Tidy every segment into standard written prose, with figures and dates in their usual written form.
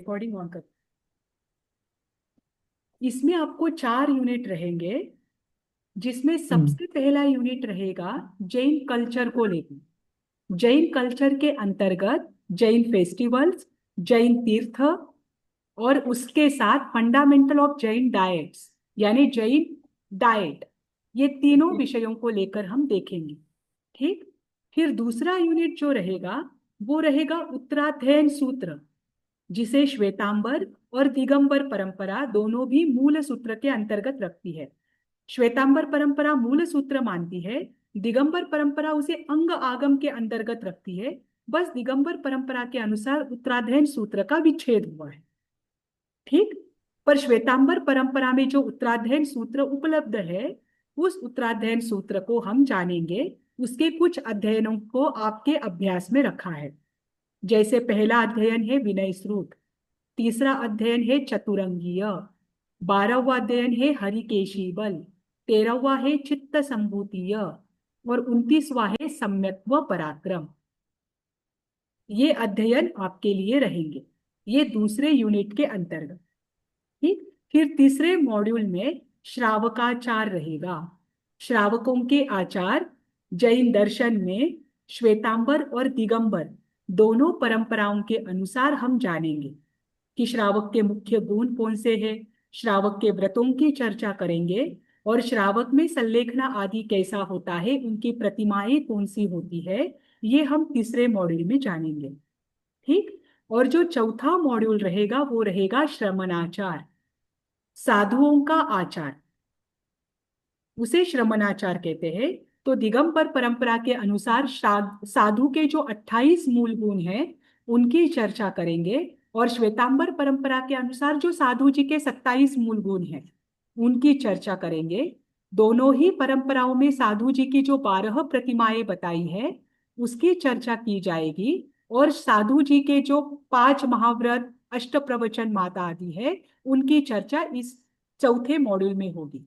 Recording on कर। इसमें आपको 4 यूनिट रहेंगे, जिसमें हम्म। सबसे पहला यूनिट रहेगा जैन कल्चर को लेकर। जैन कल्चर के अंतर्गत जैन फेस्टिवल्स, जैन तीर्थ, और उसके साथ फंडामेंटल ऑफ जैन डाइट्स, यानी जैन डाइट, ये तीनों विषयों को लेकर हम देखेंगे। ठीक। फिर दूसरा यूनिट जो रहेगा वो रहेगा उत्तराध्ययन सूत्र, जिसे श्वेतांबर और दिगंबर परंपरा दोनों भी मूल सूत्र के अंतर्गत रखती है। श्वेतांबर परंपरा मूल सूत्र मानती है, दिगंबर परंपरा उसे अंग आगम के अंतर्गत रखती है। बस दिगंबर परंपरा के अनुसार उत्तराध्ययन सूत्र का विच्छेद हुआ है। ठीक। पर श्वेतांबर परंपरा में जो उत्तराध्ययन सूत्र उपलब्ध है, उस उत्तराध्ययन सूत्र को हम जानेंगे। उसके कुछ अध्ययनों को आपके अभ्यास में रखा है। जैसे पहला अध्ययन है विनय सूत्र, तीसरा अध्ययन है चतुरंगीय, 12वां अध्ययन है हरिकेशी बल, 13वां है चित्त संभूतीय, और 29वां है सम्यक्त्व पराक्रम। ये अध्ययन आपके लिए रहेंगे, ये दूसरे यूनिट के अंतर्गत। ठीक। फिर तीसरे मॉड्यूल में श्रावकाचार रहेगा। श्रावकों के आचार जैन दर्शन में श्वेतांबर और दिगंबर दोनों परंपराओं के अनुसार हम जानेंगे कि श्रावक के मुख्य गुण कौन से हैं। श्रावक के व्रतों की चर्चा करेंगे, और श्रावक में संलेखना आदि कैसा होता है, उनकी प्रतिमाएं कौन सी होती है, ये हम तीसरे मॉड्यूल में जानेंगे। ठीक। और जो चौथा मॉड्यूल रहेगा वो रहेगा श्रमणाचार, साधुओं का आचार, उसे श्रमणाचार कहते हैं। तो दिगंबर परंपरा के अनुसार साधु के जो 28 मूल गुण हैं उनकी चर्चा करेंगे, और श्वेतांबर परंपरा के अनुसार जो साधु जी के 27 मूल गुण हैं उनकी चर्चा करेंगे। दोनों ही परंपराओं में साधु जी की जो 12 प्रतिमाएं बताई है उसकी चर्चा की जाएगी, और साधु जी के जो 5 महाव्रत, अष्ट प्रवचन माता आदि है, उनकी चर्चा इस चौथे मॉड्यूल में होगी।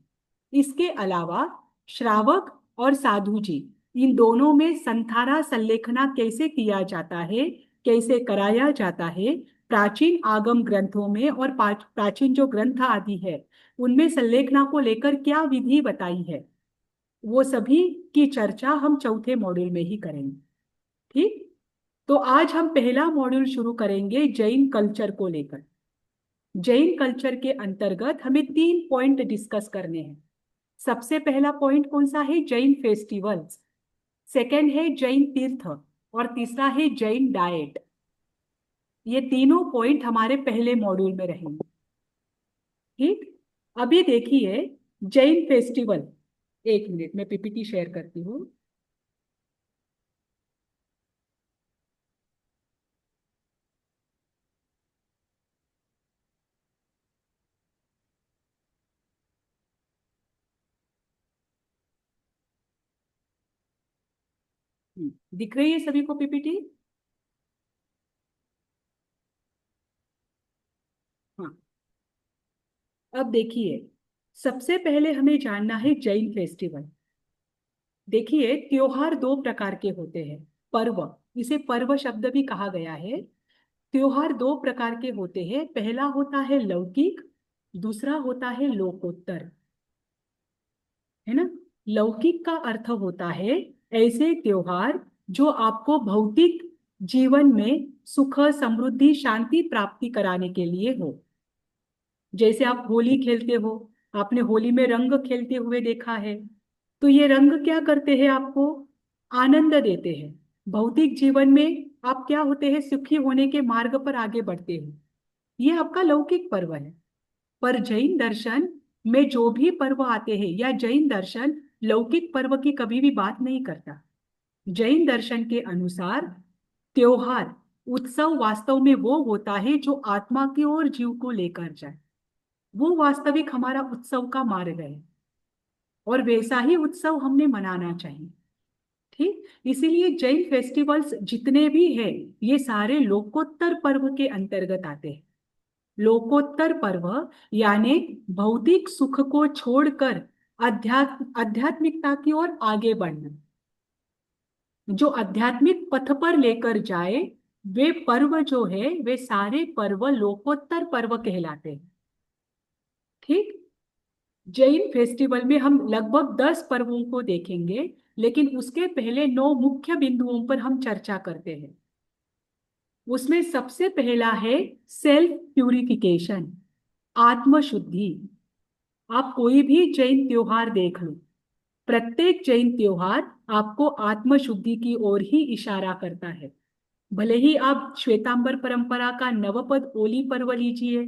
इसके अलावा श्रावक और साधु जी, इन दोनों में संथारा संलेखना कैसे किया जाता है, कैसे कराया जाता है, प्राचीन आगम ग्रंथों में और प्राचीन जो ग्रंथ आदि है उनमें संलेखना को लेकर क्या विधि बताई है, वो सभी की चर्चा हम चौथे मॉड्यूल में ही करेंगे। ठीक। तो आज हम पहला मॉड्यूल शुरू करेंगे जैन कल्चर को लेकर। जैन कल्चर के अंतर्गत हमें 3 पॉइंट डिस्कस करने हैं। सबसे पहला पॉइंट कौन सा है? जैन फेस्टिवल्स। सेकंड है जैन तीर्थ, और तीसरा है जैन डाइट। ये तीनों पॉइंट हमारे पहले मॉड्यूल में रहेंगे। ठीक। अभी देखिए जैन फेस्टिवल, एक मिनट में पीपीटी शेयर करती हूँ। दिख रही है सभी को पीपीटी? हाँ। अब देखिए, सबसे पहले हमें जानना है जैन फेस्टिवल। देखिए, त्योहार 2 प्रकार के होते हैं। पर्व, इसे पर्व शब्द भी कहा गया है। त्योहार 2 प्रकार के होते हैं। पहला होता है लौकिक, दूसरा होता है लोकोत्तर, है ना। लौकिक का अर्थ होता है ऐसे त्योहार जो आपको भौतिक जीवन में सुख, समृद्धि, शांति प्राप्ति कराने के लिए हो। जैसे आप होली खेलते हो, आपने होली में रंग खेलते हुए देखा है। तो ये रंग क्या करते हैं? आपको आनंद देते हैं। भौतिक जीवन में आप क्या होते हैं? सुखी होने के मार्ग पर आगे बढ़ते हो। ये आपका लौकिक पर्व है। पर जैन दर्शन में जो भी पर्व आते हैं, या जैन दर्शन लौकिक पर्व की कभी भी बात नहीं करता। जैन दर्शन के अनुसार त्योहार, उत्सव वास्तव में वो होता है जो आत्मा की ओर जीव को लेकर जाए। वो वास्तविक हमारा उत्सव का मार्ग है, और वैसा ही उत्सव हमने मनाना चाहिए। ठीक। इसीलिए जैन फेस्टिवल्स जितने भी हैं ये सारे लोकोत्तर पर्व के अंतर्गत आते हैं। लोकोत्तर पर्व यानी भौतिक सुख को छोड़कर आध्यात्मिकता की ओर आगे बढ़ना, जो आध्यात्मिक पथ पर लेकर जाए, वे पर्व जो है वे सारे पर्व लोकोत्तर पर्व कहलाते हैं। ठीक। जैन फेस्टिवल में हम लगभग 10 पर्वों को देखेंगे, लेकिन उसके पहले 9 मुख्य बिंदुओं पर हम चर्चा करते हैं। उसमें सबसे पहला है सेल्फ प्यूरिफिकेशन, आत्मशुद्धि। आप कोई भी जैन त्योहार देख लो, प्रत्येक जैन त्योहार आपको आत्मशुद्धि की ओर ही इशारा करता है। भले ही आप श्वेतांबर परंपरा का नवपद ओली पर्व लीजिए,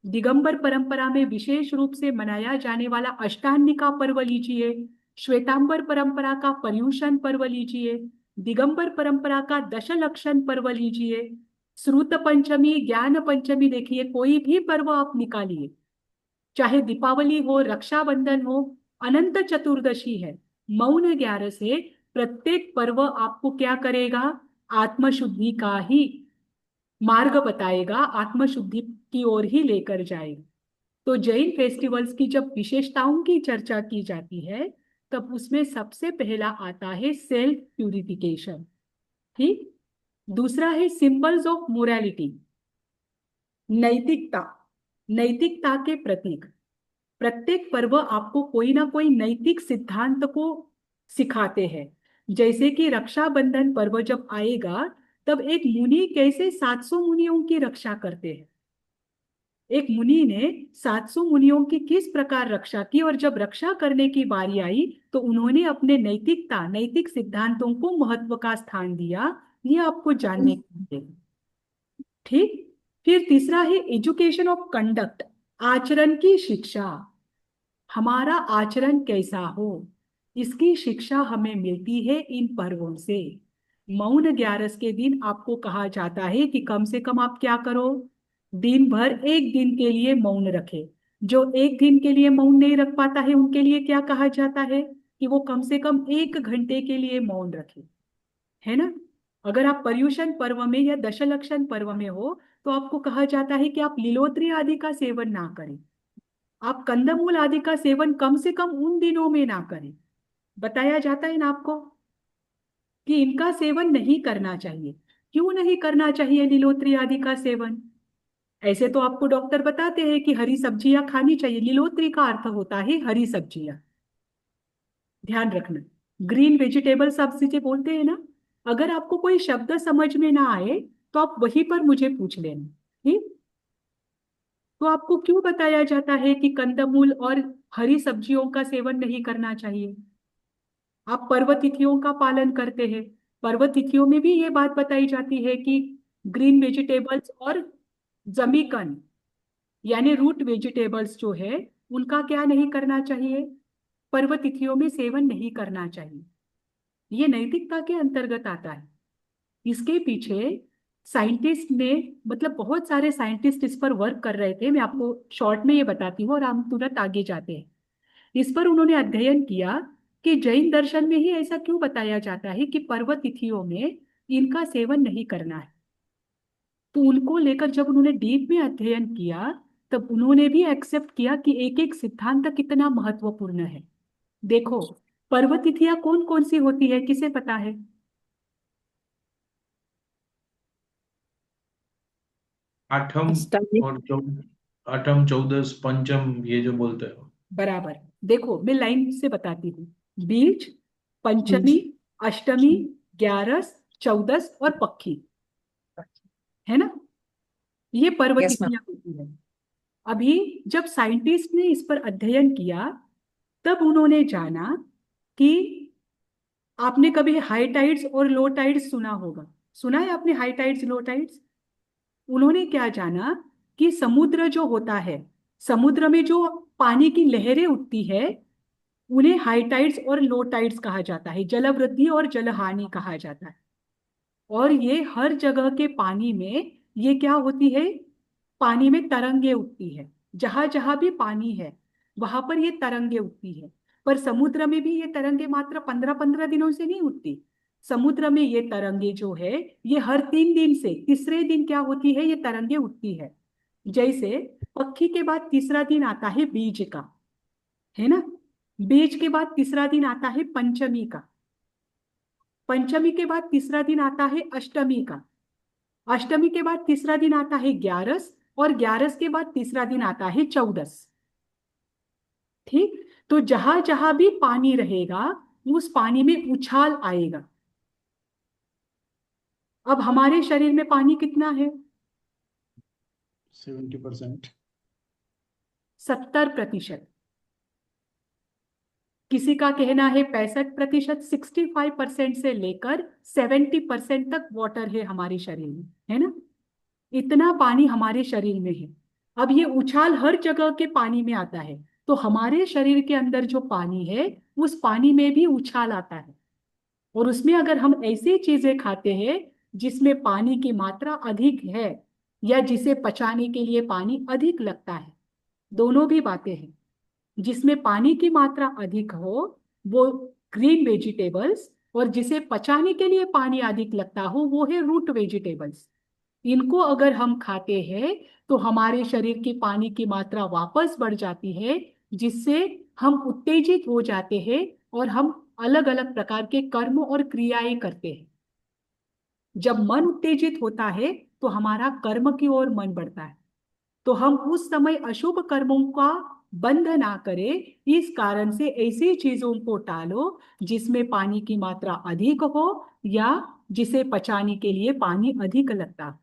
दिगंबर परंपरा में विशेष रूप से मनाया जाने वाला अष्टान्निका पर्व लीजिए, श्वेतांबर परंपरा का पर्युषण पर्व लीजिए, दिगंबर परंपरा का दशलक्षण पर्व लीजिए, श्रुत पंचमी, ज्ञान पंचमी, देखिए कोई भी पर्व आप निकालिए, चाहे दीपावली हो, रक्षाबंधन हो, अनंत चतुर्दशी है, मौन 11 से प्रत्येक पर्व आपको क्या करेगा? आत्मशुद्धि का ही मार्ग बताएगा, आत्मशुद्धि की ओर ही लेकर जाएगा। तो जैन फेस्टिवल्स की जब विशेषताओं की चर्चा की जाती है, तब उसमें सबसे पहला आता है सेल्फ प्यूरिफिकेशन। ठीक। दूसरा है सिंबल्स ऑफ मोरालिटी, नैतिकता, नैतिकता के प्रतीक। प्रत्येक पर्व आपको कोई ना कोई नैतिक सिद्धांत को सिखाते हैं। जैसे कि रक्षाबंधन पर्व जब आएगा, तब एक मुनि कैसे 700 मुनियों की रक्षा करते हैं। एक मुनि ने 700 मुनियों की किस प्रकार रक्षा की, और जब रक्षा करने की बारी आई तो उन्होंने अपने नैतिकता, नैतिक सिद्धांतों को महत्व का स्थान दिया। ये आपको जानने को मिलेगा। ठीक। फिर तीसरा है एजुकेशन ऑफ कंडक्ट, आचरण की शिक्षा। हमारा आचरण कैसा हो, इसकी शिक्षा हमें मिलती है इन पर्वों से। मौन 11 के दिन आपको कहा जाता है कि कम से कम आप क्या करो, दिन भर एक दिन के लिए मौन रखे। जो एक दिन के लिए मौन नहीं रख पाता है, उनके लिए क्या कहा जाता है कि वो कम से कम 1 घंटे के लिए मौन रखे, है ना। अगर आप पर्युषण पर्व में या दशलक्षण पर्व में हो, तो आपको कहा जाता है कि आप लीलोत्री आदि का सेवन ना करें, आप कंदमूल आदि का सेवन कम से कम उन दिनों में ना करें। बताया जाता है ना आपको कि इनका सेवन नहीं करना चाहिए। क्यों नहीं करना चाहिए लीलोत्री आदि का सेवन? ऐसे तो आपको डॉक्टर बताते हैं कि हरी सब्जियां खानी चाहिए, लीलोत्री का अर्थ होता है हरी सब्जियां। ध्यान रखना, ग्रीन वेजिटेबल्स आप जिसे बोलते हैं ना। अगर आपको कोई शब्द समझ में ना आए, तो आप वहीं पर मुझे पूछ लेना। ठीक। तो आपको क्यों बताया जाता है कि कंदमूल और हरी सब्जियों का सेवन नहीं करना चाहिए? आप पर्व तिथियों का पालन करते हैं, पर्व तिथियों में भी ये बात बताई जाती है कि ग्रीन वेजिटेबल्स और जमीकन यानी रूट वेजिटेबल्स जो है, उनका क्या नहीं करना चाहिए, पर्व तिथियों में सेवन नहीं करना चाहिए। ये नैतिकता के अंतर्गत आता है। इसके पीछे साइंटिस्ट ने, मतलब बहुत सारे साइंटिस्ट इस पर वर्क कर रहे थे। मैं आपको शॉर्ट में ये बताती हूँ और हम तुरंत आगे जाते हैं। इस पर उन्होंने अध्ययन किया कि जैन दर्शन में ही ऐसा क्यों बताया जाता है कि पर्व तिथियों में इनका सेवन नहीं करना है। तो उनको लेकर जब उन्होंने डीप में अध्ययन किया, तब उन्होंने भी एक्सेप्ट किया कि एक एक सिद्धांत कितना महत्वपूर्ण है। देखो, पर्व तिथियां कौन कौन सी होती है, किसे पता है? आठम अष्टमी। और आठम, चौदस, पंचम, ये जो बोलते हो। बराबर। देखो मैं लाइन से बताती हूँ। बीज, पंचमी, अष्टमी, ग्यारस, चौदस और पक्खी, है ना। ये पर्व यस मैम। तिथियां होती है। अभी जब साइंटिस्ट ने इस पर अध्ययन किया, तब उन्होंने जाना कि आपने कभी हाई टाइड्स और लो टाइड्स सुना होगा। सुना है आपने हाई टाइड्स, लो टाइड्स? उन्होंने क्या जाना कि समुद्र जो होता है, समुद्र में जो पानी की लहरें उठती है, उन्हें हाई टाइड्स और लो टाइड्स कहा जाता है, जलवृद्धि और जलहानि कहा जाता है। और ये हर जगह के पानी में ये क्या होती है, पानी में तरंगे उठती है। जहां जहां भी पानी है, वहां पर ये तरंगे उठती है। पर समुद्र में भी ये तरंगे मात्र 15-15 दिनों से नहीं उठती। समुद्र में ये तरंगे जो है, ये हर 3 दिन से तीसरे दिन क्या होती है, ये तरंगे उठती है। जैसे पक्षी के बाद तीसरा दिन आता है बीज का, है ना। बीज के बाद तीसरा दिन आता है पंचमी का, पंचमी के बाद तीसरा दिन आता है अष्टमी का, अष्टमी के बाद तीसरा दिन आता है ग्यारस, और ग्यारस के बाद तीसरा दिन आता है चौदस। ठीक, तो जहां जहां भी पानी रहेगा उस पानी में उछाल आएगा। अब हमारे शरीर में पानी कितना है? 70%। 70%। किसी का कहना है 65%, 65% से लेकर 70% तक वाटर है हमारे शरीर में, है ना? इतना पानी हमारे शरीर में है। अब ये उछाल हर जगह के पानी में आता है, तो हमारे शरीर के अंदर जो पानी है उस पानी में भी उछाल आता है। और उसमें अगर हम ऐसी चीजें खाते हैं जिसमें पानी की मात्रा अधिक है, या जिसे पचाने के लिए पानी अधिक लगता है, दोनों भी बातें हैं। जिसमें पानी की मात्रा अधिक हो वो ग्रीन वेजिटेबल्स, और जिसे पचाने के लिए पानी अधिक लगता हो वो है रूट वेजिटेबल्स। इनको अगर हम खाते हैं तो हमारे शरीर की पानी की मात्रा वापस बढ़ जाती है, जिससे हम उत्तेजित हो जाते हैं और हम अलग अलग प्रकार के कर्म और क्रियाएं करते हैं। जब मन उत्तेजित होता है तो हमारा कर्म की ओर मन बढ़ता है, तो हम उस समय अशुभ कर्मों का बंध ना करें। इस कारण से ऐसी चीजों को टालो जिसमें पानी की मात्रा अधिक हो, या जिसे पचाने के लिए पानी अधिक लगता है।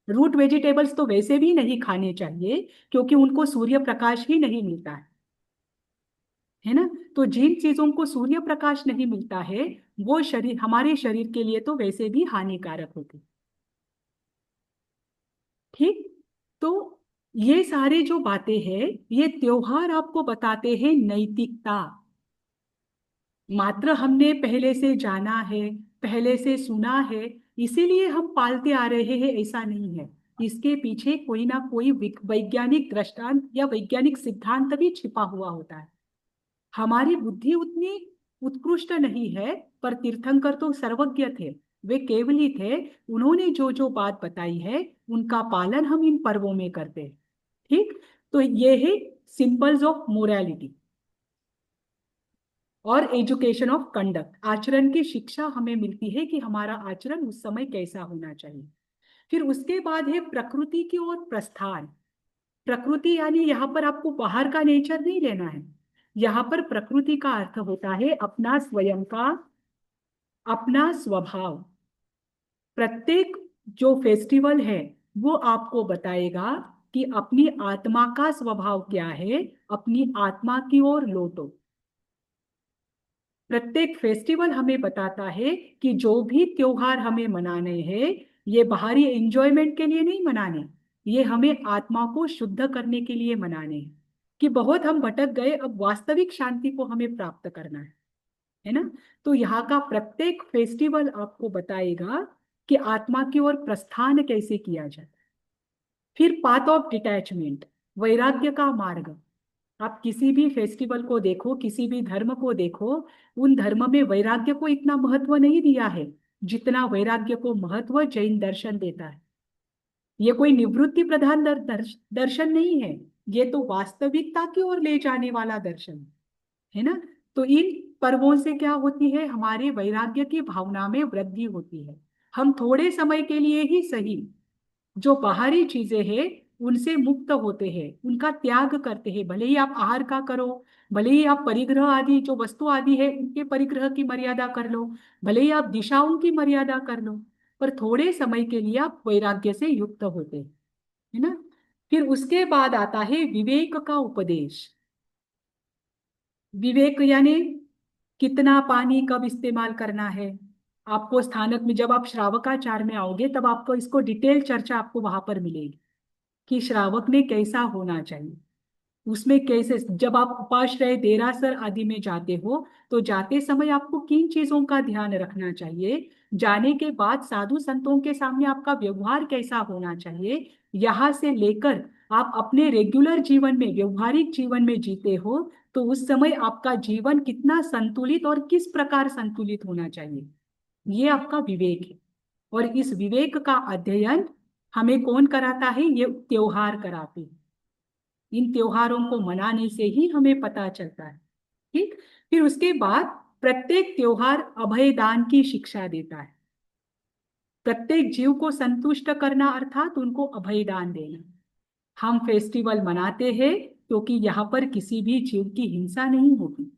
रूट वेजिटेबल्स तो वैसे भी नहीं खाने चाहिए क्योंकि उनको सूर्य प्रकाश ही नहीं मिलता है ना? तो जिन चीजों को सूर्य प्रकाश नहीं मिलता है वो शरीर, हमारे शरीर के लिए तो वैसे भी हानिकारक होते। ठीक, तो ये सारे जो बातें हैं ये त्योहार आपको बताते हैं नैतिकता। मात्र हमने पहले से जाना है, पहले से सुना है, इसीलिए हम पालते आ रहे हैं, ऐसा नहीं है। इसके पीछे कोई ना कोई वैज्ञानिक दृष्टांत या वैज्ञानिक सिद्धांत भी छिपा हुआ होता है। हमारी बुद्धि उतनी उत्कृष्ट नहीं है, पर तीर्थंकर तो सर्वज्ञ थे, वे केवली थे। उन्होंने जो जो बात बताई है उनका पालन हम इन पर्वों में करते हैं। ठीक, तो ये है सिंबल्स ऑफ मोरालिटी और एजुकेशन ऑफ कंडक्ट। आचरण की शिक्षा हमें मिलती है कि हमारा आचरण उस समय कैसा होना चाहिए। फिर उसके बाद है प्रकृति की ओर प्रस्थान। प्रकृति यानी यहाँ पर आपको बाहर का नेचर नहीं लेना है। यहाँ पर प्रकृति का अर्थ होता है अपना स्वयं का, अपना स्वभाव। प्रत्येक जो फेस्टिवल है वो आपको बताएगा कि अपनी आत्मा का स्वभाव क्या है, अपनी आत्मा की ओर लौटो। प्रत्येक फेस्टिवल हमें बताता है कि जो भी त्योहार हमें मनाने हैं ये बाहरी एंजॉयमेंट के लिए नहीं मनाने, ये हमें आत्मा को शुद्ध करने के लिए मनाने हैं। कि बहुत हम भटक गए, अब वास्तविक शांति को हमें प्राप्त करना है ना? तो यहाँ का प्रत्येक फेस्टिवल आपको बताएगा कि आत्मा की ओर प्रस्थान कैसे किया जाए। फिर पाथ ऑफ डिटैचमेंट, वैराग्य का मार्ग। आप किसी भी फेस्टिवल को देखो, किसी भी धर्म को देखो, उन धर्म में वैराग्य को इतना महत्व नहीं दिया है जितना वैराग्य को महत्व जैन दर्शन देता है। ये कोई निवृत्ति प्रधान दर्शन नहीं है, ये तो वास्तविकता की ओर ले जाने वाला दर्शन है ना? तो इन पर्वों से क्या होती है, हमारे वैराग्य की भावना में वृद्धि होती है। हम थोड़े समय के लिए ही सही जो बाहरी चीजें हैं उनसे मुक्त होते हैं, उनका त्याग करते हैं। भले ही आप आहार का करो, भले ही आप परिग्रह आदि जो वस्तु आदि है उनके परिग्रह की मर्यादा कर लो, भले ही आप दिशाओं की मर्यादा कर लो, पर थोड़े समय के लिए आप वैराग्य से युक्त होते हैं, है ना? फिर उसके बाद आता है विवेक का उपदेश। विवेक यानी कितना पानी कब इस्तेमाल करना है। आपको स्थानक में जब आप श्रावकाचार में आओगे तब आपको इसको डिटेल चर्चा आपको वहां पर मिलेगी कि श्रावक में कैसा होना चाहिए। उसमें कैसे, जब आप उपाश्रय देरासर आदि में जाते हो तो जाते समय आपको किन चीजों का ध्यान रखना चाहिए, जाने के बाद साधु संतों के सामने आपका व्यवहार कैसा होना चाहिए, यहाँ से लेकर आप अपने रेगुलर जीवन में, व्यवहारिक जीवन में जीते हो तो उस समय आपका जीवन कितना संतुलित और किस प्रकार संतुलित होना चाहिए, ये आपका विवेक है। और इस विवेक का अध्ययन हमें कौन कराता है? ये त्योहार कराते हैं। इन त्योहारों को मनाने से ही हमें पता चलता है। ठीक, फिर उसके बाद प्रत्येक त्योहार अभय दान की शिक्षा देता है। प्रत्येक जीव को संतुष्ट करना अर्थात उनको अभय दान देना। हम फेस्टिवल मनाते हैं क्योंकि यहाँ पर किसी भी जीव की हिंसा नहीं होगी।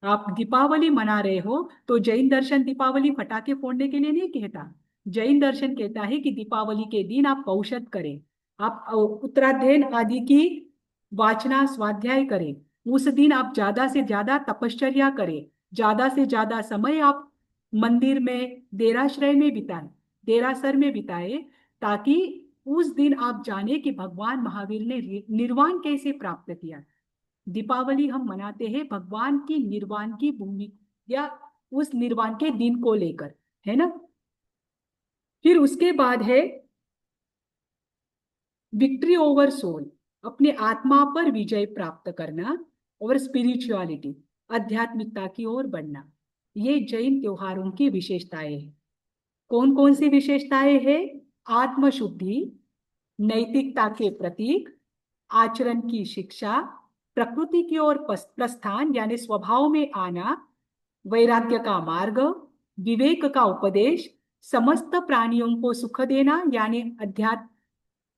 आप दीपावली मना रहे हो तो जैन दर्शन दीपावली पटाखे फोड़ने के लिए नहीं कहता। जैन दर्शन कहता है कि दीपावली के दिन आप औषध करें, आप उत्तराध्ययन आदि की वाचना स्वाध्याय करें। उस दिन आप ज्यादा से ज्यादा तपश्चर्या करें, ज्यादा से ज्यादा समय आप मंदिर में देराश्रय में बिताएं, देरासर में बिताए, ताकि उस दिन आप जाने कि भगवान महावीर ने निर्वाण कैसे प्राप्त किया। दीपावली हम मनाते हैं भगवान की निर्वाण की भूमि या उस निर्वाण के दिन को लेकर, है ना। फिर उसके बाद है विक्ट्री ओवर सोल, अपने आत्मा पर विजय प्राप्त करना, और स्पिरिचुअलिटी, आध्यात्मिकता की ओर बढ़ना। ये जैन त्योहारों की विशेषताएं हैं। कौन कौन सी विशेषताएं हैं? आत्मशुद्धि, नैतिकता के प्रतीक, आचरण की शिक्षा, प्रकृति की ओर प्रस्थान यानी स्वभाव में आना, वैराग्य का मार्ग, विवेक का उपदेश, समस्त प्राणियों को सुख देना यानी अध्यात्म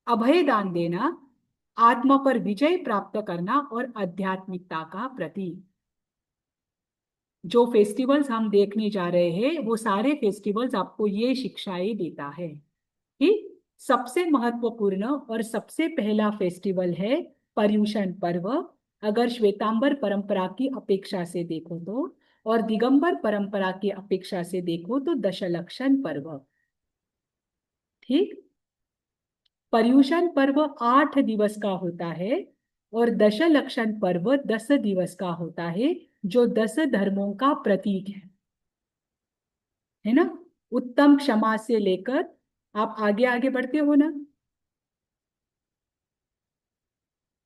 अभय दान देना, आत्मा पर विजय प्राप्त करना, और आध्यात्मिकता का प्रतीक। जो फेस्टिवल्स हम देखने जा रहे हैं वो सारे फेस्टिवल्स आपको ये शिक्षाएं देता है कि सबसे महत्वपूर्ण और सबसे पहला फेस्टिवल है पर्युषण पर्व। अगर श्वेतांबर परंपरा की अपेक्षा से देखो तो, और दिगंबर परंपरा की अपेक्षा से देखो तो दशलक्षण पर्व। ठीक, पर्युषण पर्व 8 दिवस का होता है और दशलक्षण पर्व 10 दिवस का होता है, जो 10 धर्मों का प्रतीक है ना। उत्तम क्षमा से लेकर आप आगे आगे बढ़ते हो ना।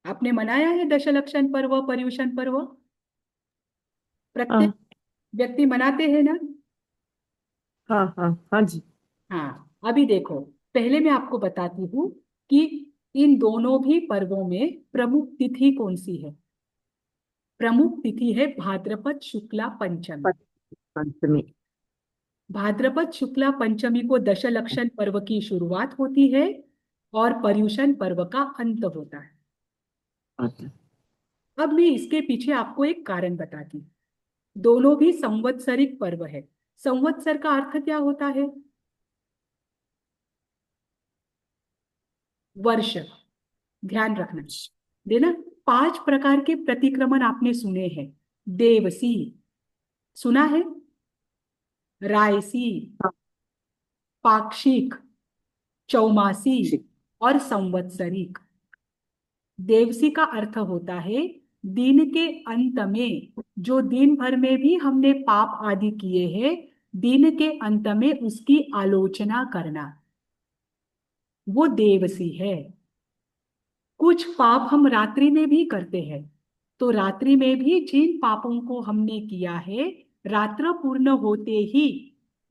आपने मनाया है दशलक्षण पर्व, पर्युषण पर्व? प्रत्येक हाँ व्यक्ति मनाते हैं ना। हाँ हाँ हाँ जी। हाँ, अभी देखो, पहले मैं आपको बताती हूँ कि इन दोनों भी पर्वों में प्रमुख तिथि कौन सी है। प्रमुख तिथि है भाद्रपद शुक्ला पंचमी। पंचमी। भाद्रपद शुक्ला पंचमी को दशलक्षण पर्व की शुरुआत होती है और पर्युषण पर्व का अंत होता है। अच्छा। अब मैं इसके पीछे आपको एक कारण बताती हूँ। दोनों भी संवत्सरिक पर्व है। संवत्सर का अर्थ क्या होता है? वर्ष। ध्यान रखना देना। 5 प्रकार के प्रतिक्रमण आपने सुने हैं। देवसी सुना है, रायसी, हाँ, पाक्षिक, चौमासी ठीक। और संवत्सरिक। देवसी का अर्थ होता है दिन के अंत में, जो दिन भर में भी हमने पाप आदि किए हैं, दिन के अंत में उसकी आलोचना करना, वो देवसी है। कुछ पाप हम रात्रि में भी करते हैं, तो रात्रि में भी जिन पापों को हमने किया है, रात्र पूर्ण होते ही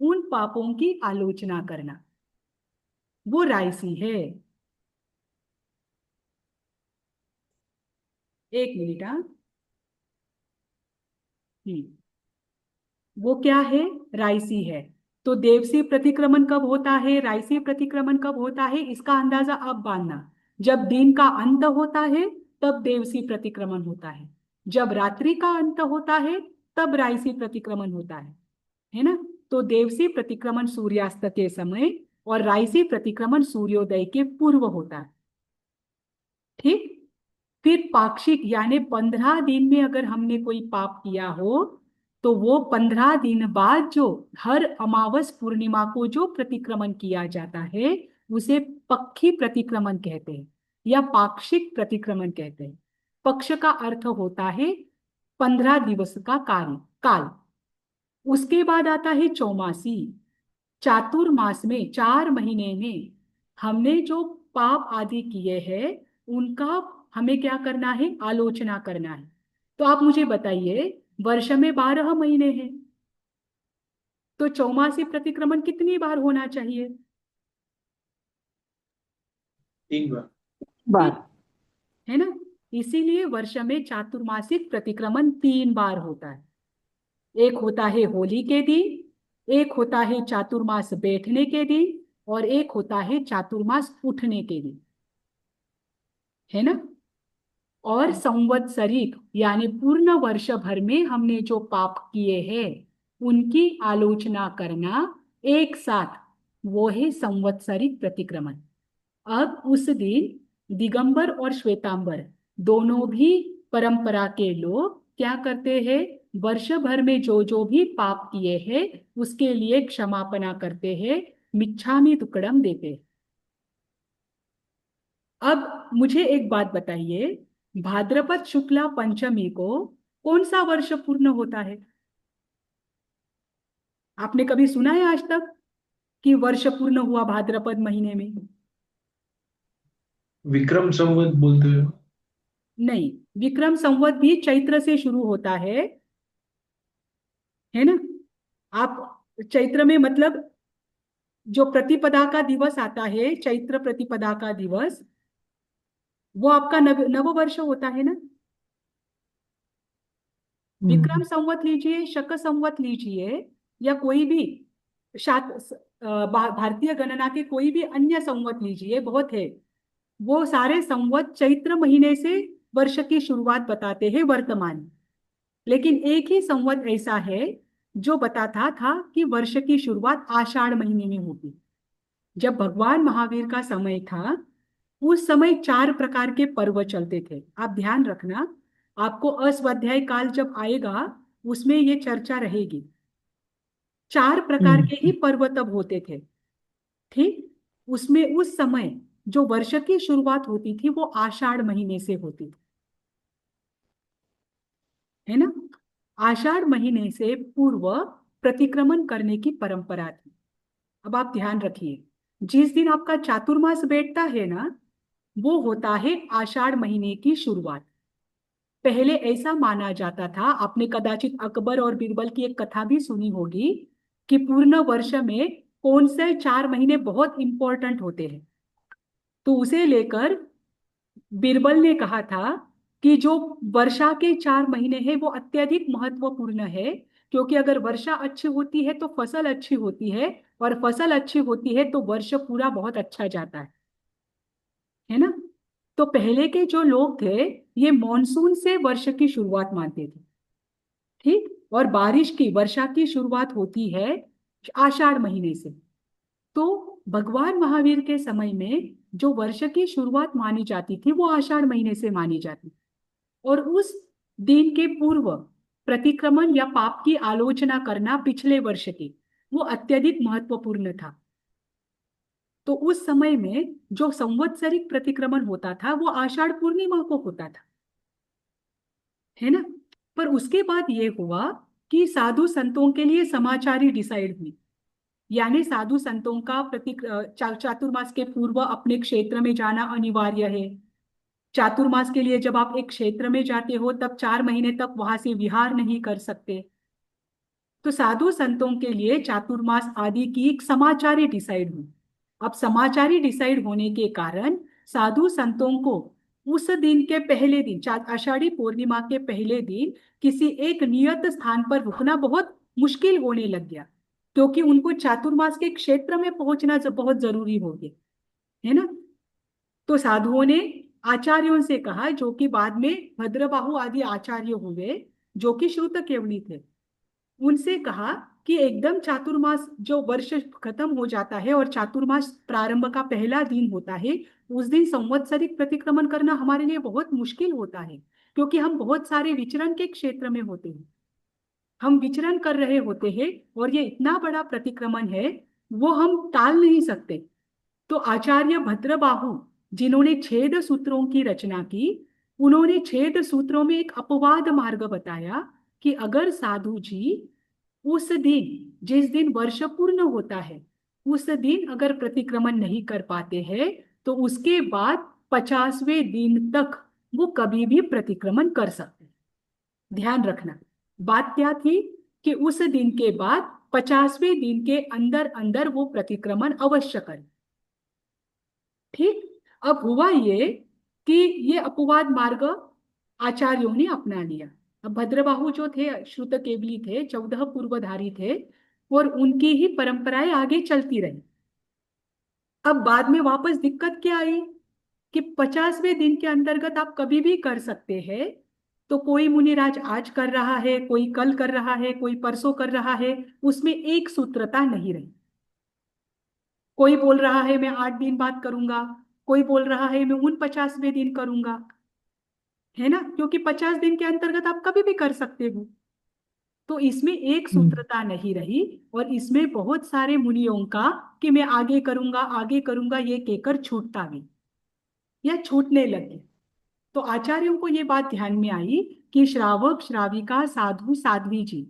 उन पापों की आलोचना करना, वो रायसी है। एक मिनट। हाँ, वो क्या है? रायसी है। तो देवसी प्रतिक्रमण कब होता है, रायसी प्रतिक्रमण कब होता है, इसका अंदाजा आप बांधना। जब दिन का अंत होता है तब देवसी प्रतिक्रमण होता है, जब रात्रि का अंत होता है तब रायसी प्रतिक्रमण होता है ना। तो देवसी प्रतिक्रमण सूर्यास्त के समय और रायसी प्रतिक्रमण सूर्योदय के पूर्व होता है। ठीक। फिर पाक्षिक यानी 15 दिन में अगर हमने कोई पाप किया हो, तो वो 15 दिन बाद जो हर अमावस पूर्णिमा को जो प्रतिक्रमण किया जाता है, उसे पक्षी प्रतिक्रमण कहते हैं या पाक्षिक प्रतिक्रमण कहते हैं। पक्ष का अर्थ होता है 15 दिवस का काल। उसके बाद आता है चौमासी। चातुर्मास में 4 महीने में हमने जो पाप आदि किए हैं, उनका हमें क्या करना है? आलोचना करना है। तो आप मुझे बताइए, वर्ष में 12 महीने हैं, तो चौमासी प्रतिक्रमण कितनी बार होना चाहिए? 3 बार। बार। है ना। इसीलिए वर्ष में चातुर्मासिक प्रतिक्रमण 3 बार होता है। एक होता है होली के दिन, एक होता है चातुर्मास बैठने के दिन और एक होता है चातुर्मास उठने के दिन, है ना। और संवत्सरिक यानी पूर्ण वर्ष भर में हमने जो पाप किए हैं उनकी आलोचना करना एक साथ, वो है संवत्सरिक प्रतिक्रमण। अब उस दिन दिगंबर और श्वेतांबर दोनों भी परंपरा के लोग क्या करते हैं, वर्ष भर में जो भी पाप किए हैं उसके लिए क्षमापना करते हैं, मिच्छामि दुक्कडम देते हैं। अब मुझे एक बात बताइए, भाद्रपद शुक्ला पंचमी को कौन सा वर्ष पूर्ण होता है? आपने कभी सुना है आज तक कि वर्ष पूर्ण हुआ भाद्रपद महीने में? विक्रम संवत बोलते हो? नहीं, विक्रम संवत भी चैत्र से शुरू होता है ना। आप चैत्र में मतलब जो प्रतिपदा का दिवस आता है, चैत्र प्रतिपदा का दिवस, वो आपका नव वर्ष होता है ना। विक्रम संवत लीजिए, शक संवत लीजिए, या कोई भी भारतीय गणना के कोई भी अन्य संवत लीजिए, बहुत है, वो सारे संवत चैत्र महीने से वर्ष की शुरुआत बताते हैं वर्तमान। लेकिन एक ही संवत ऐसा है जो बताता था कि वर्ष की शुरुआत आषाढ़ महीने में होगी। जब भगवान महावीर का समय था उस समय 4 प्रकार के पर्व चलते थे। आप ध्यान रखना, आपको अस्वाध्याय काल जब आएगा उसमें ये चर्चा रहेगी। 4 प्रकार के ही पर्व तब होते थे, ठीक। उसमें उस समय जो वर्ष की शुरुआत होती थी वो आषाढ़ महीने से होती थी, है ना। आषाढ़ महीने से पूर्व प्रतिक्रमण करने की परंपरा थी। अब आप ध्यान रखिए, जिस दिन आपका चातुर्मास बैठता है ना, वो होता है आषाढ़ महीने की शुरुआत। पहले ऐसा माना जाता था, आपने कदाचित अकबर और बीरबल की एक कथा भी सुनी होगी, कि पूर्ण वर्ष में कौन से 4 महीने बहुत इंपॉर्टेंट होते हैं। तो उसे लेकर बीरबल ने कहा था कि जो वर्षा के 4 महीने हैं वो अत्यधिक महत्वपूर्ण है, क्योंकि अगर वर्षा अच्छी होती है तो फसल अच्छी होती है, और फसल अच्छी होती है तो वर्ष पूरा बहुत अच्छा जाता है ना। तो पहले के जो लोग थे ये मॉनसून से वर्ष की शुरुआत मानते थे, ठीक। और बारिश की, वर्षा की शुरुआत होती है आषाढ़ महीने से। तो भगवान महावीर के समय में जो वर्ष की शुरुआत मानी जाती थी वो आषाढ़ महीने से मानी जाती, और उस दिन के पूर्व प्रतिक्रमण या पाप की आलोचना करना पिछले वर्ष की, वो अत्यधिक महत्वपूर्ण था। तो उस समय में जो संवत्सरिक प्रतिक्रमण होता था वो आषाढ़ पूर्णिमा को होता था, है ना। पर उसके बाद ये हुआ कि साधु संतों के लिए समाचारी डिसाइड हुई, यानी साधु संतों का चातुर्मास के पूर्व अपने क्षेत्र में जाना अनिवार्य है। चातुर्मास के लिए जब आप एक क्षेत्र में जाते हो तब 4 महीने तक वहां से विहार नहीं कर सकते। तो साधु संतों के लिए चातुर्मास आदि की एक समाचारी डिसाइड हुई। अब समाचारी डिसाइड होने के कारण साधु संतों को उस दिन के पहले दिन, आषाढ़ी पूर्णिमा के पहले दिन, किसी एक नियत स्थान पर रुकना बहुत मुश्किल होने लग गया, क्योंकि उनको चातुर्मास के क्षेत्र में पहुंचना बहुत जरूरी हो गया, है ना। तो साधुओं ने आचार्यों से कहा, जो कि बाद में भद्रबाहु आदि आचार्य हुए, जो कि श्रुत केवली थे, उनसे कहा कि एकदम चातुर्मास जो वर्ष खत्म हो जाता है और चातुर्मास प्रारंभ का पहला दिन होता है, उस दिन संवत्सरिक प्रतिक्रमण करना हमारे लिए बहुत मुश्किल होता है, क्योंकि हम बहुत सारे विचरण के क्षेत्र में होते हैं, हम विचरण कर रहे होते हैं, और ये इतना बड़ा प्रतिक्रमण है वो हम टाल नहीं सकते। तो आचार्य भद्रबाहु, जिन्होंने छेद सूत्रों की रचना की, उन्होंने छेद सूत्रों में एक अपवाद मार्ग बताया कि अगर साधु जी उस दिन, जिस दिन वर्ष पूर्ण होता है, उस दिन अगर प्रतिक्रमण नहीं कर पाते हैं तो उसके बाद 50वें दिन तक वो कभी भी प्रतिक्रमण कर सकते हैं। ध्यान रखना, बात क्या थी कि उस दिन के बाद 50वें दिन के अंदर अंदर वो प्रतिक्रमण अवश्य करें, ठीक। अब हुआ ये कि ये अपवाद मार्ग आचार्यों ने अपना लिया। अब भद्रबाहु जो थे श्रुत केवली थे, 14 पूर्वधारी थे, और उनकी ही परंपराएं आगे चलती रही। अब बाद में वापस दिक्कत क्या आई कि 50वें दिन के अंतर्गत आप कभी भी कर सकते हैं। तो कोई मुनिराज आज कर रहा है, कोई कल कर रहा है, कोई परसों कर रहा है, उसमें एक सूत्रता नहीं रही। कोई बोल रहा है मैं 8 दिन बाद करूंगा, कोई बोल रहा है मैं 49वें दिन करूंगा, है ना, क्योंकि 50 दिन के अंतर्गत आप कभी भी कर सकते हो। तो इसमें एक सूत्रता नहीं रही, और इसमें बहुत सारे मुनियों का कि मैं आगे करूंगा ये कहकर छूटता गई या छूटने लगे। तो आचार्यों को ये बात ध्यान में आई कि श्रावक श्राविका साधु साध्वी जी,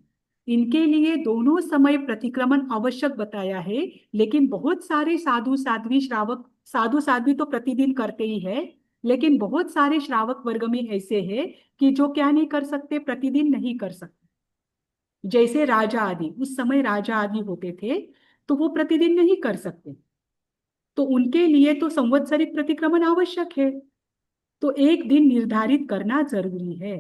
इनके लिए दोनों समय प्रतिक्रमण आवश्यक बताया है। लेकिन बहुत सारे साधु साध्वी श्रावक, साधु साध्वी तो प्रतिदिन करते ही है, लेकिन बहुत सारे श्रावक वर्ग में ऐसे हैं कि जो क्या नहीं कर सकते, प्रतिदिन नहीं कर सकते। जैसे राजा आदि, उस समय राजा आदि होते थे, तो वो प्रतिदिन नहीं कर सकते, तो उनके लिए तो संवत्सरिक प्रतिक्रमण आवश्यक है। तो एक दिन निर्धारित करना जरूरी है।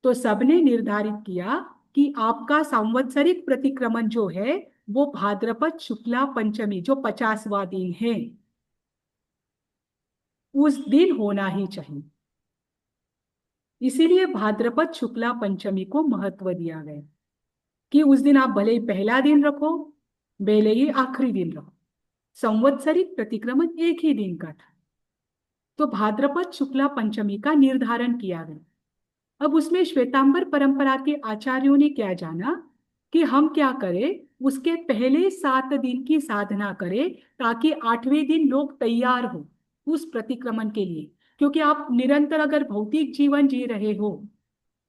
तो सबने निर्धारित किया कि आपका संवत्सरिक प्रतिक्रमण जो है वो भाद्रपद शुक्ला पंचमी, जो 50वां दिन है, उस दिन होना ही चाहिए। इसीलिए भाद्रपद शुक्ला पंचमी को महत्व दिया गया कि उस दिन आप भले ही पहला दिन रखो, भले ही आखिरी दिन रखो, संवत्सरिक प्रतिक्रमण एक ही दिन का था। तो भाद्रपद शुक्ला पंचमी का निर्धारण किया गया। अब उसमें श्वेतांबर परंपरा के आचार्यों ने क्या जाना कि हम क्या करें, उसके पहले 7 दिन की साधना करें, ताकि 8वें दिन लोग तैयार हो उस प्रतिक्रमण के लिए। क्योंकि आप निरंतर अगर भौतिक जीवन जी रहे हो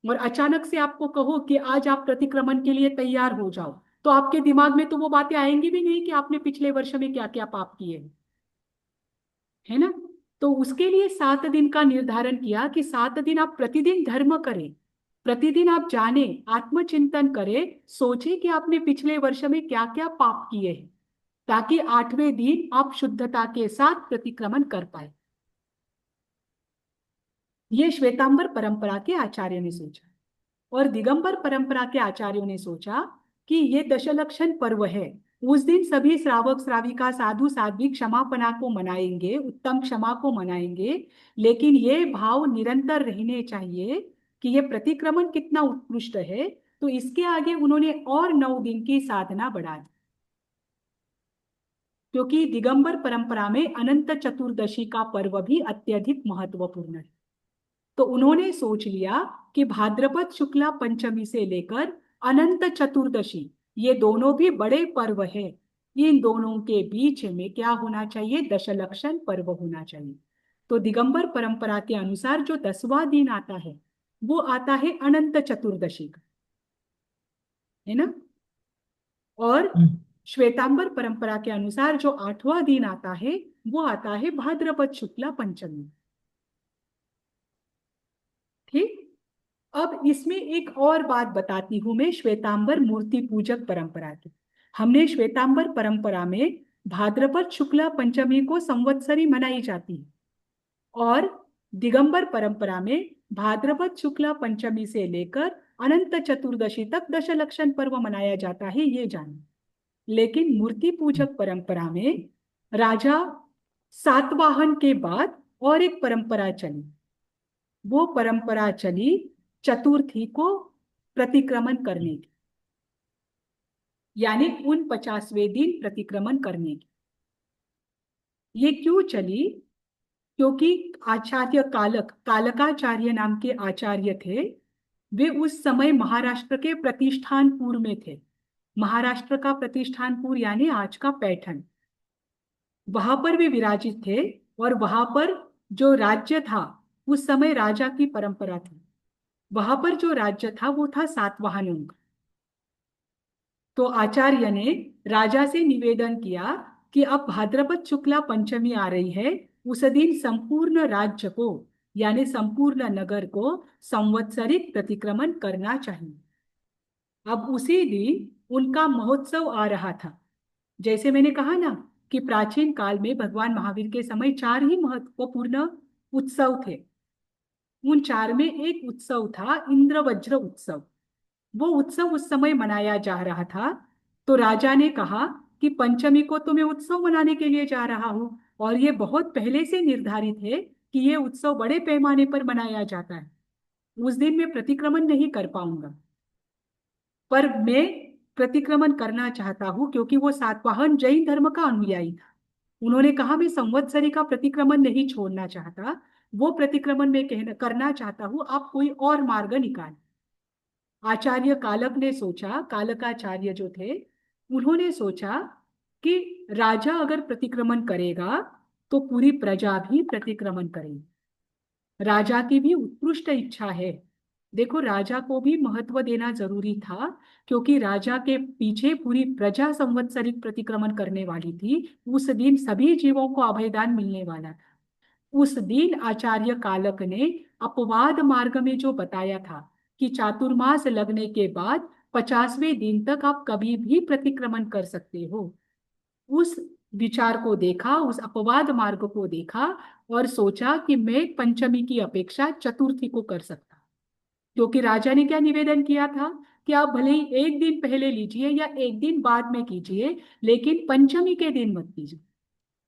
और अचानक से आपको कहो कि आज आप प्रतिक्रमण के लिए तैयार हो जाओ, तो आपके दिमाग में तो वो बातें आएंगी भी नहीं कि आपने पिछले वर्ष में क्या क्या पाप किए हैं, है ना। तो उसके लिए 7 दिन का निर्धारण किया कि 7 दिन आप प्रतिदिन धर्म करें, प्रतिदिन आप जाने, आत्मचिंतन करें, सोचे कि आपने पिछले वर्ष में क्या क्या पाप किए हैं, ताकि 8वें दिन आप शुद्धता के साथ प्रतिक्रमण कर पाए। ये श्वेतांबर परंपरा के आचार्य ने सोचा। और दिगंबर परंपरा के आचार्यों ने सोचा कि ये दशलक्षण पर्व है, उस दिन सभी श्रावक श्राविका साधु साध्वी क्षमापना को मनाएंगे, उत्तम क्षमा को मनाएंगे। लेकिन ये भाव निरंतर रहने चाहिए कि ये प्रतिक्रमण कितना उत्कृष्ट है। तो इसके आगे उन्होंने और 9 दिन की साधना बढ़ा दी, क्योंकि दिगंबर परंपरा में अनंत चतुर्दशी का पर्व भी अत्यधिक महत्वपूर्ण है। तो उन्होंने सोच लिया कि भाद्रपद शुक्ला पंचमी से लेकर अनंत चतुर्दशी, ये दोनों भी बड़े पर्व है, इन दोनों के बीच में क्या होना चाहिए, दशलक्षण पर्व होना चाहिए। तो दिगंबर परंपरा के अनुसार जो 10वां दिन आता है वो आता है अनंत चतुर्दशी का, है ना। और श्वेतांबर परंपरा के अनुसार जो 8वां दिन आता है वो आता है भाद्रपद शुक्ला पंचमी। ठीक। अब इसमें एक और बात बताती हूं मैं श्वेतांबर मूर्ति पूजक परंपरा की। हमने श्वेतांबर परंपरा में भाद्रपद शुक्ला पंचमी को संवत्सरी मनाई जाती है, और दिगंबर परंपरा में भाद्रपद शुक्ला पंचमी से लेकर अनंत चतुर्दशी तक दशलक्षण पर्व मनाया जाता है, ये जानिए। लेकिन मूर्ति पूजक परंपरा में राजा सातवाहन के बाद और एक परंपरा चली, वो परंपरा चली चतुर्थी को प्रतिक्रमण करने की, यानी 49वें दिन प्रतिक्रमण करने की। ये क्यों चली, क्योंकि आचार्य कालकाचार्य नाम के आचार्य थे, वे उस समय महाराष्ट्र के प्रतिष्ठानपुर में थे। महाराष्ट्र का प्रतिष्ठानपुर यानी आज का पैठण, वहां पर वे विराजित थे। और वहां पर जो राज्य था, उस समय राजा की परंपरा थी, वहां पर जो राज्य था वो था सातवाहनों का। तो आचार्य ने राजा से निवेदन किया कि अब भाद्रपद शुक्ला पंचमी आ रही है, उस दिन संपूर्ण राज्य को यानी संपूर्ण नगर को संवत्सरिक प्रतिक्रमण करना चाहिए। अब उसी दिन उनका महोत्सव आ रहा था। जैसे मैंने कहा ना कि प्राचीन काल में भगवान महावीर के समय 4 ही महत्वपूर्ण उत्सव थे। उन 4 में एक उत्सव था इंद्रवज्र उत्सव। वो उत्सव उस समय मनाया जा रहा था तो राजा ने कहा कि पंचमी को तो मैं उत्सव मनाने के लिए जा रहा हूँ, और ये बहुत पहले से निर्धारित है कि ये उत्सव बड़े पैमाने पर मनाया जाता है। उस दिन मैं प्रतिक्रमण नहीं कर पाऊंगा, पर मैं प्रतिक्रमण करना चाहता हूँ क्योंकि वो सातवाहन जैन धर्म का अनुयायी था। उन्होंने कहा मैं संवत्सरी का प्रतिक्रमण नहीं छोड़ना चाहता, वो प्रतिक्रमण मैं कहना करना चाहता हूँ, आप कोई और मार्ग निकाल। आचार्य कालक ने सोचा, कालकाचार्य जो थे उन्होंने सोचा कि राजा अगर प्रतिक्रमण करेगा तो पूरी प्रजा भी प्रतिक्रमण करेगी। राजा की भी उत्कृष्ट इच्छा है। देखो, राजा को भी महत्व देना जरूरी था, क्योंकि राजा के पीछे पूरी प्रजा संवत्सरिक प्रतिक्रमण करने वाली थी। उस दिन सभी जीवों को अभयदान मिलने वाला था। उस दिन आचार्य कालक ने अपवाद मार्ग में जो बताया था कि चातुर्मास लगने के बाद 50वें दिन तक आप कभी भी प्रतिक्रमण कर सकते हो, उस विचार को देखा, उस अपवाद मार्ग को देखा और सोचा कि मैं पंचमी की अपेक्षा चतुर्थी को कर सकता, क्योंकि राजा ने क्या निवेदन किया था कि आप भले ही एक दिन पहले लीजिए या एक दिन बाद में कीजिए, लेकिन पंचमी के दिन मत कीजिए।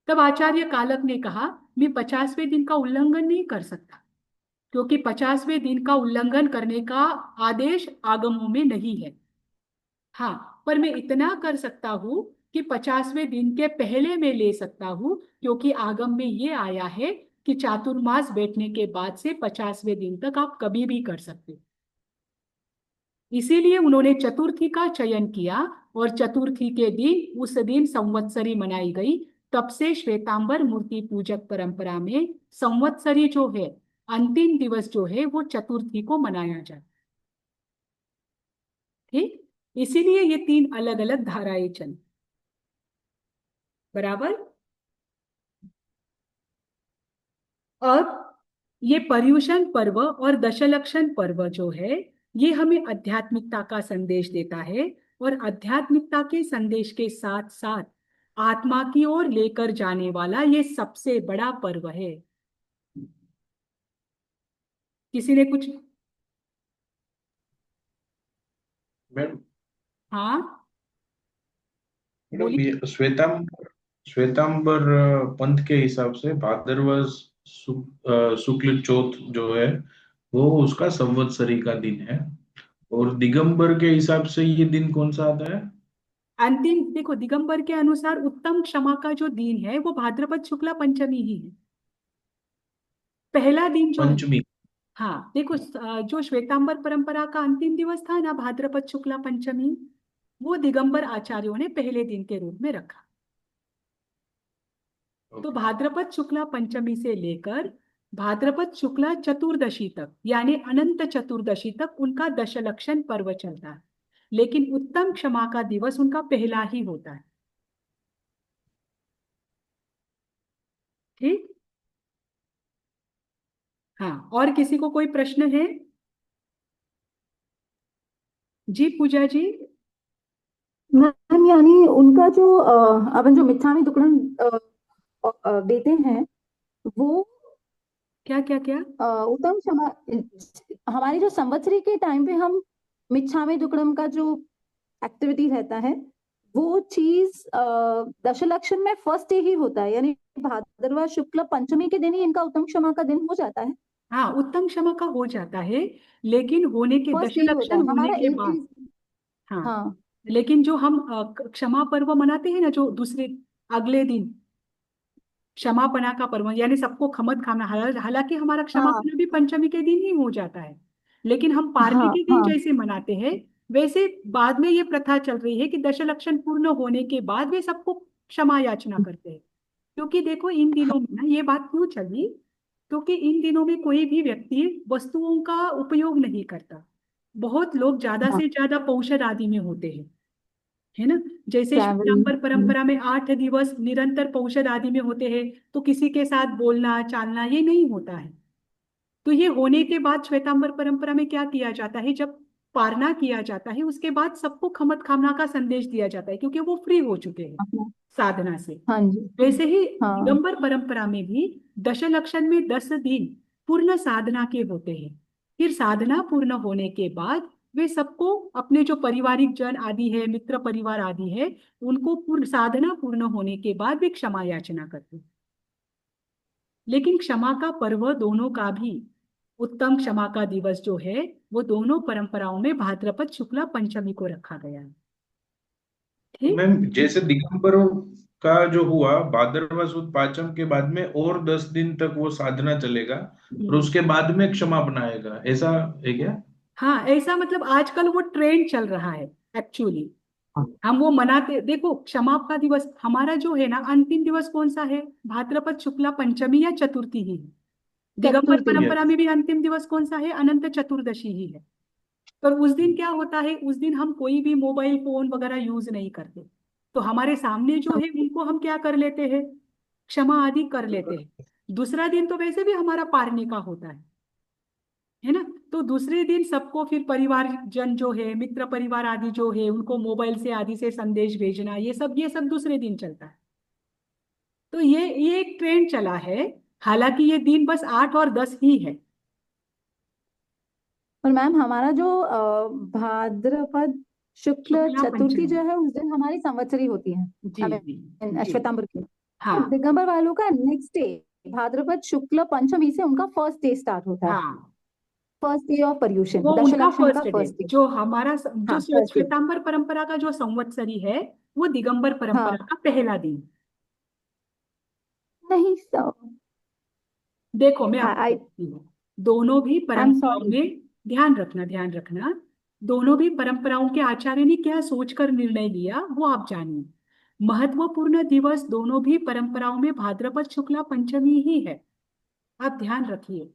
तब आचार्य कालक ने कहा मैं 50वें दिन का उल्लंघन नहीं कर सकता, क्योंकि 50वें दिन का उल्लंघन करने का आदेश आगमों में नहीं है। हाँ, पर मैं इतना कर सकता हूँ कि 50वें दिन के पहले मैं ले सकता हूँ, क्योंकि आगम में ये आया है कि चातुर्मास बैठने के बाद से 50वें दिन तक आप कभी भी कर सकते। इसीलिए उन्होंने चतुर्थी का चयन किया, और चतुर्थी के दिन उस दिन संवत्सरी मनाई गई। तब से श्वेतांबर मूर्ति पूजक परंपरा में संवत्सरी जो है, अंतिम दिवस जो है, वो चतुर्थी को मनाया जाता है। ठीक, इसीलिए ये तीन अलग अलग धाराएं चली। बराबर। अब ये पर्युषण पर्व और दशलक्षण पर्व जो है, ये हमें आध्यात्मिकता का संदेश देता है, और आध्यात्मिकता के संदेश के साथ साथ आत्मा की ओर लेकर जाने वाला ये सबसे बड़ा पर्व है। किसी ने कुछ? मैडम, हाँ, मैडम बोलिए। ये श्वेतांबर पंथ के हिसाब से भाद्रवा शुक्ल चौथ जो है वो उसका संवत्सरी का दिन है, और दिगंबर के हिसाब से ये दिन कौन सा आता है? अंतिम, देखो, दिगंबर के अनुसार उत्तम क्षमा का जो दिन है वो भाद्रपद शुक्ला पंचमी ही है, पहला दिन जो है। पंचमी। हाँ, देखो, जो श्वेतांबर परंपरा का अंतिम दिवस था ना, भाद्रपद शुक्ला पंचमी, वो दिगंबर आचार्यों ने पहले दिन के रूप में रखा। तो ओके। भाद्रपद शुक्ला पंचमी से लेकर भाद्रपद शुक्ला चतुर्दशी तक, यानी अनंत चतुर्दशी तक उनका दशलक्षण पर्व चलता है, लेकिन उत्तम क्षमा का दिवस उनका पहला ही होता है। ठीक। हाँ, और किसी को कोई प्रश्न है? जी पूजा जी। मैम, यानी उनका जो अपन जो मिच्छामी दुक्कड़म देते हैं वो क्या क्या क्या? उत्तम क्षमा, हमारी जो संवत्सरी के टाइम पे हम मिच्छामी दुक्कड़म का जो एक्टिविटी रहता है वो चीज दशलक्षण में फर्स्ट डे ही होता है, यानी भाद्रवा शुक्ल पंचमी के दिन ही इनका उत्तम क्षमा का दिन हो जाता है। हाँ, उत्तम क्षमा का हो जाता है, लेकिन होने के फर्स्ट डे ही होता दशलक्षण है होने हमारा के एक बाद। चीज। हाँ, हाँ लेकिन जो हम क्षमा पर्व मनाते हैं ना, जो दूसरे अगले दिन क्षमापना का पर्व, यानी सबको खमत खाना, हालांकि हमारा हाँ क्षमापना भी पंचमी के दिन ही हो जाता है, लेकिन हम पारने हाँ के दिन हाँ जैसे मनाते हैं, वैसे बाद में ये प्रथा चल रही है कि दशलक्षण पूर्ण होने के बाद वे सबको क्षमा याचना करते हैं। क्योंकि देखो, इन दिनों में ना ये बात क्यों चली, क्योंकि इन दिनों में कोई भी व्यक्ति वस्तुओं का उपयोग नहीं करता। बहुत लोग ज्यादा हाँ से ज्यादा पौषध आदि में होते हैं, है ना। जैसे श्वेतांबर ट्रैवल। परंपरा में 8 दिवस निरंतर पौषध आदि में होते हैं, तो किसी के साथ बोलना चालना ये नहीं होता है। तो ये होने के बाद श्वेतांबर परंपरा में क्या किया जाता है, जब पारना किया जाता है उसके बाद सबको खमत खाना का संदेश दिया जाता है, क्योंकि वो फ्री हो चुके हैं साधना से। हाँ जी। वैसे ही हाँ दिगंबर परंपरा में भी दशलक्षण में 10 दिन पूर्ण साधना के होते हैं। फिर साधना पूर्ण होने के बाद वे सबको अपने जो पारिवारिक जन आदि है, मित्र परिवार आदि है, उनको पूर्ण साधना पूर्ण होने के बाद वे क्षमा याचना करते हैं। लेकिन क्षमा का पर्व दोनों का भी, उत्तम क्षमा का दिवस जो है वो दोनों परंपराओं में भाद्रपद शुक्ला पंचमी को रखा गया है। ठीक। मैम जैसे दिगंबरों का जो हुआ भाद्रवा सुद पांचम के बाद में और 10 दिन तक वो साधना चलेगा और उसके बाद में क्षमा अपनाएगा, ऐसा है क्या? हाँ, ऐसा मतलब आजकल वो ट्रेंड चल रहा है एक्चुअली। हाँ। हम वो मनाते, देखो क्षमा का दिवस हमारा जो है ना, अंतिम दिवस कौन सा है? भाद्रपद शुक्ला पंचमी या चतुर्थी ही है। दिगंबर चतुर्थी। परंपरा में भी अंतिम दिवस कौन सा है? अनंत चतुर्दशी ही है। पर उस दिन क्या होता है, उस दिन हम कोई भी मोबाइल फोन वगैरह यूज नहीं करते, तो हमारे सामने जो है उनको हम क्या कर लेते हैं, क्षमा आदि कर लेते हैं। दूसरा दिन तो वैसे भी हमारा पारने का होता है ना। तो दूसरे दिन सबको फिर परिवार जन जो है, मित्र परिवार आदि जो है, उनको मोबाइल से आदि से संदेश भेजना, ये सब दूसरे दिन चलता है। तो ये एक ट्रेंड चला है। हालांकि ये दिन बस 8 और 10 ही है। और मैम हमारा जो भाद्रपद शुक्ल शुक्ला चतुर्थी पंचमी। जो है उस दिन हमारी संवत्सरी होती है, जी जी जी। श्वेतांबर की। हाँ और दिगंबर वालों का नेक्स्ट डे भाद्रपद शुक्ल पंचमी से उनका फर्स्ट डे स्टार्ट होता है, हाँ, फर्स्ट डे ऑफ पर्यूषण, वो उनका दशलक्षण का फर्स्ट डे। First day. जो हमारा जो हाँ फर्स्ट डे। श्वेतांबर परंपरा का जो संवत्सरी है, वो दिगंबर हाँ परंपरा का पहला दिन। नहीं देखो मैं आपको आई बताती हूँ, दोनों भी आई एम परंपराओं सॉरी। में ध्यान रखना, दोनों भी परंपराओं के आचार्य ने क्या सोचकर निर्णय लिया वो आप जानिए। महत्वपूर्ण दिवस दोनों भी परंपराओं में भाद्रपद शुक्ला पंचमी ही है, आप ध्यान रखिए।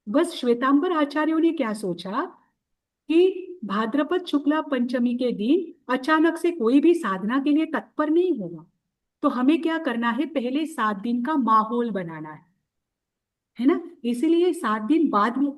बस श्वेतांबर आचार्यों ने क्या सोचा कि भाद्रपद शुक्ला पंचमी के दिन अचानक से कोई भी साधना के लिए तत्पर नहीं होगा, तो हमें क्या करना है, पहले 7 दिन का माहौल बनाना है ना। इसीलिए 7 दिन बाद में